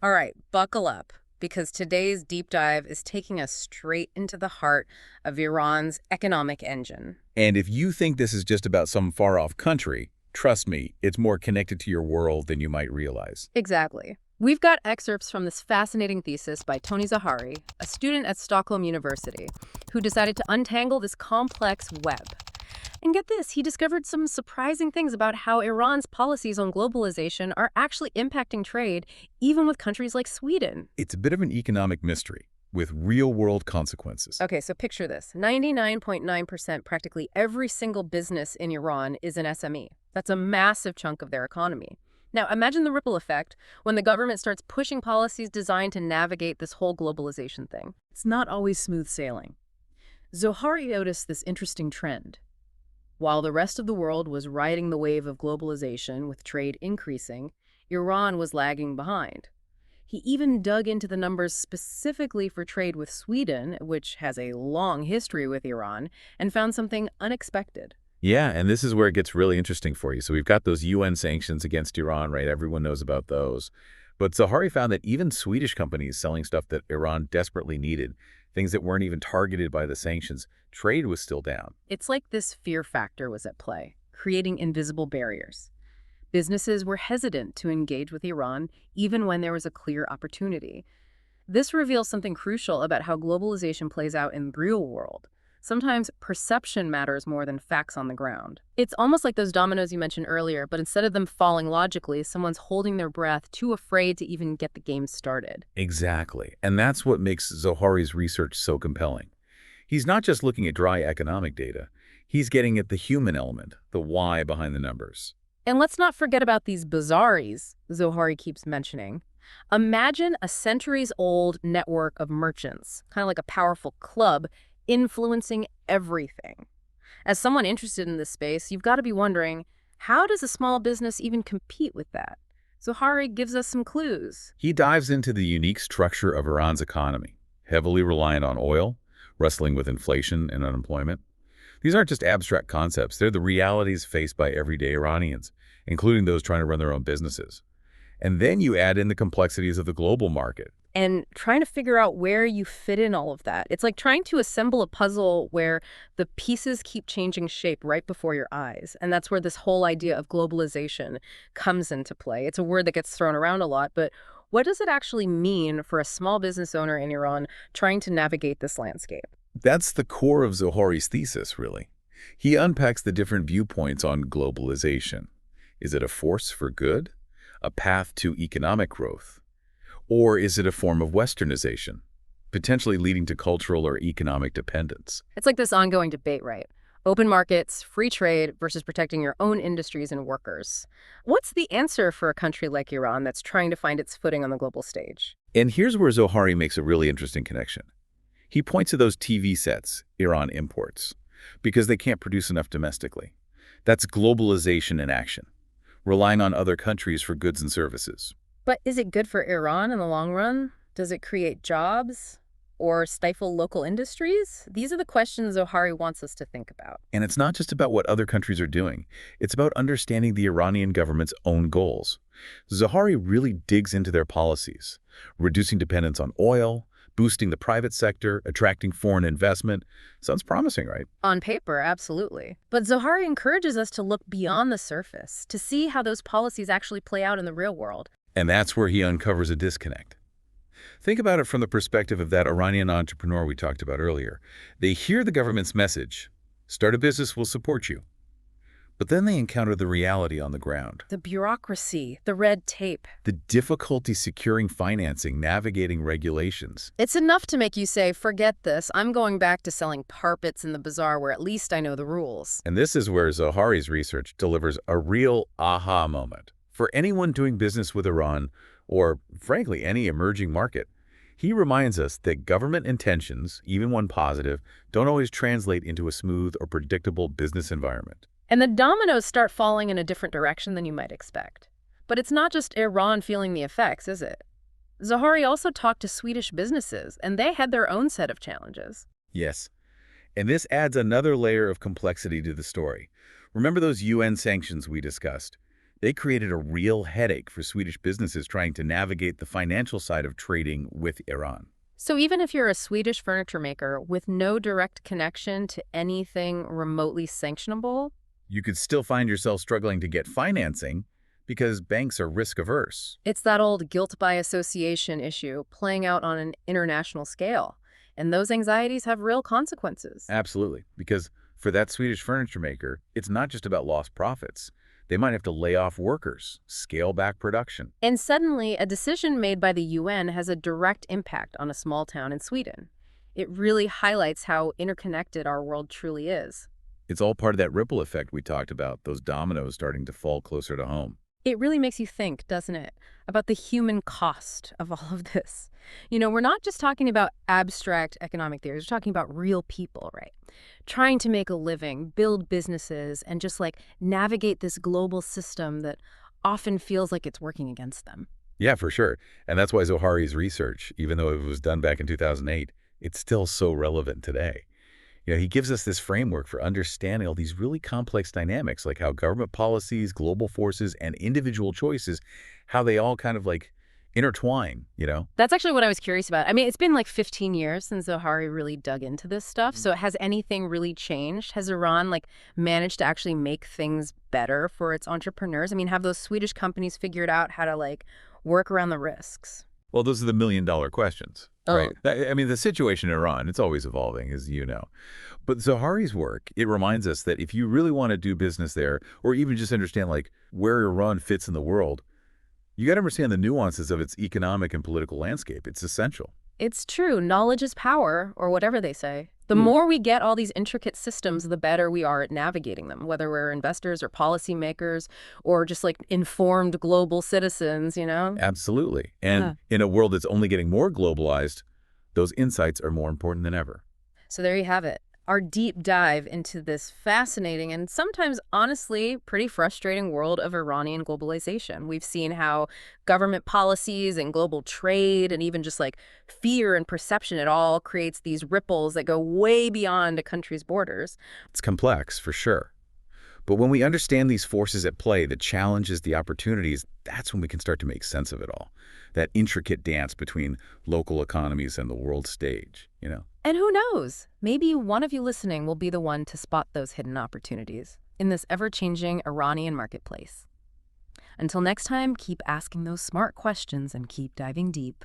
All right, buckle up, because today's deep dive is taking us straight into the heart of Iran's economic engine. And if you think this is just about some far-off country, trust me, it's more connected to your world than you might realize. Exactly. We've got excerpts from this fascinating thesis by Tony Zohari, a student at Stockholm University, who decided to untangle this complex web. And get this, he discovered some surprising things about how Iran's policies on globalization are actually impacting trade, even with countries like Sweden. It's a bit of an economic mystery with real-world consequences. Okay, so picture this. 99.9%, practically every single business in Iran is an SME. That's a massive chunk of their economy. Now, imagine the ripple effect when the government starts pushing policies designed to navigate this whole globalization thing. It's not always smooth sailing. Zohari noticed this interesting trend. While the rest of the world was riding the wave of globalization with trade increasing, Iran was lagging behind. He even dug into the numbers specifically for trade with Sweden, which has a long history with Iran, and found something unexpected. Yeah, and this is where it gets really interesting for you. So we've got those UN sanctions against Iran, right? Everyone knows about those. But Zohari found that even Swedish companies selling stuff that Iran desperately needed, things that weren't even targeted by the sanctions, trade was still down. It's like this fear factor was at play, creating invisible barriers. Businesses were hesitant to engage with Iran even when there was a clear opportunity. This reveals something crucial about how globalization plays out in the real world. Sometimes perception matters more than facts on the ground. It's almost like those dominoes you mentioned earlier, but instead of them falling logically, someone's holding their breath, too afraid to even get the game started. Exactly. And that's what makes Zohari's research so compelling. He's not just looking at dry economic data. He's getting at the human element, the why behind the numbers. And let's not forget about these bazaris Zohari keeps mentioning. Imagine a centuries-old network of merchants, kind of like a powerful club, influencing everything. As someone interested in this space, you've got to be wondering, how does a small business even compete with that? Zohari gives us some clues. He dives into the unique structure of Iran's economy, heavily reliant on oil, wrestling with inflation and unemployment. These aren't just abstract concepts. They're the realities faced by everyday Iranians, including those trying to run their own businesses. And then you add in the complexities of the global market. And trying to figure out where you fit in all of that. It's like trying to assemble a puzzle where the pieces keep changing shape right before your eyes. And that's where this whole idea of globalization comes into play. It's a word that gets thrown around a lot, but what does it actually mean for a small business owner in Iran trying to navigate this landscape? That's the core of Zohari's thesis, really. He unpacks the different viewpoints on globalization. Is it a force for good? A path to economic growth? Or is it a form of westernization, potentially leading to cultural or economic dependence? It's like this ongoing debate, right? Open markets, free trade versus protecting your own industries and workers. What's the answer for a country like Iran that's trying to find its footing on the global stage? And here's where Zohari makes a really interesting connection. He points to those TV sets Iran imports, because they can't produce enough domestically. That's globalization in action, relying on other countries for goods and services. But is it good for Iran in the long run? Does it create jobs or stifle local industries? These are the questions Zohari wants us to think about. And it's not just about what other countries are doing. It's about understanding the Iranian government's own goals. Zohari really digs into their policies, reducing dependence on oil, boosting the private sector, attracting foreign investment. Sounds promising, right? On paper, absolutely. But Zohari encourages us to look beyond the surface, to see how those policies actually play out in the real world. And that's where he uncovers a disconnect. Think about it from the perspective of that Iranian entrepreneur we talked about earlier. They hear the government's message, start a business, we'll support you. But then they encounter the reality on the ground. The bureaucracy, the red tape. The difficulty securing financing, navigating regulations. It's enough to make you say, forget this, I'm going back to selling carpets in the bazaar where at least I know the rules. And this is where Zohari's research delivers a real aha moment. For anyone doing business with Iran, or frankly any emerging market, he reminds us that government intentions, even when positive, don't always translate into a smooth or predictable business environment. And the dominoes start falling in a different direction than you might expect. But it's not just Iran feeling the effects, is it? Zohari also talked to Swedish businesses, and they had their own set of challenges. Yes, and this adds another layer of complexity to the story. Remember those UN sanctions we discussed? They created a real headache for Swedish businesses trying to navigate the financial side of trading with Iran. So even if you're a Swedish furniture maker with no direct connection to anything remotely sanctionable, You could still find yourself struggling to get financing because banks are risk averse. it's that old guilt by association issue playing out on an international scale. And those anxieties have real consequences. Absolutely, because for that Swedish furniture maker, it's not just about lost profits. They might have to lay off workers, scale back production. And suddenly, a decision made by the UN has a direct impact on a small town in Sweden. It really highlights how interconnected our world truly is. It's all part of that ripple effect we talked about, those dominoes starting to fall closer to home. It really makes you think, doesn't it, about the human cost of all of this. We're not just talking about abstract economic theories, we're talking about real people, right? Trying to make a living, build businesses, and just like navigate this global system that often feels like it's working against them. Yeah, for sure. And that's why Zohari's research, even though it was done back in 2008, it's still so relevant today. He gives us this framework for understanding all these really complex dynamics, like how government policies, global forces, and individual choices, how they all kind of like intertwine. That's actually what I was curious about. I mean, it's been like 15 years since Zohari really dug into this stuff. So has anything really changed? Has Iran managed to actually make things better for its entrepreneurs? I mean, have those Swedish companies figured out how to work around the risks? Well, those are the million-dollar questions, right? I mean, the situation in Iran, it's always evolving, as you know. But Zohari's work, it reminds us that if you really want to do business there, or even just understand where Iran fits in the world, you got to understand the nuances of its economic and political landscape. It's essential. It's true. Knowledge is power, or whatever they say. The more we get all these intricate systems, the better we are at navigating them, whether we're investors or policymakers or just informed global citizens. Absolutely. And in a world that's only getting more globalized, those insights are more important than ever. So there you have it. Our deep dive into this fascinating and sometimes, honestly, pretty frustrating world of Iranian globalization. We've seen how government policies and global trade and even just fear and perception, it all creates these ripples that go way beyond a country's borders. It's complex, for sure. But when we understand these forces at play, the challenges, the opportunities, that's when we can start to make sense of it all. That intricate dance between local economies and the world stage. And who knows? Maybe one of you listening will be the one to spot those hidden opportunities in this ever-changing Iranian marketplace. Until next time, keep asking those smart questions and keep diving deep.